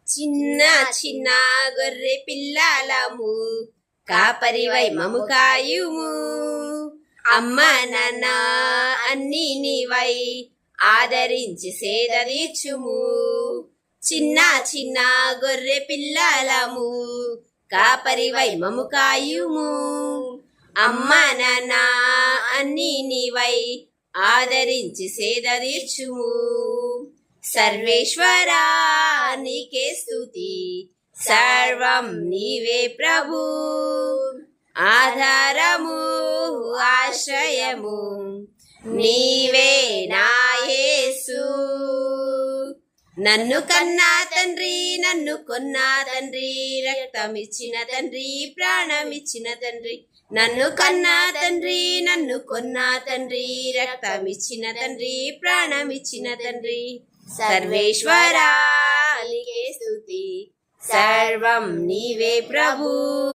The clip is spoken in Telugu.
చిన్న చిన్న గొర్రె పిల్లలము కాపరివై మము కాయుము. అమ్మ నాన్న అన్నీ నీవై ఆదరించి సేద తీర్చుము. చిన్న చిన్న గొర్రె పిల్లలము కాపరివై మము కాయుము. అమ్మ నాన్న అన్నీ నీవై ఆదరించి సేద తీర్చుము. సర్వేశ్వరా నీకే స్తుతి, సర్వం నీవే ప్రభు. ఆధారము ఆశ్రయము నీవే నా యేసు. నన్ను కన్నా తండ్రి, నన్ను కొన్నా తండ్రి, రక్తమిచ్చిన తండ్రి, ప్రాణమిచ్చిన తండ్రి. నన్ను కన్నా తండ్రి, నన్ను కొన్నా తండ్రి, రక్తమిచ్చిన తండ్రి, ప్రాణమిచ్చిన తండ్రి. సర్వేశ్వరా నీకే స్తుతి, సర్వం నీవే ప్రభు.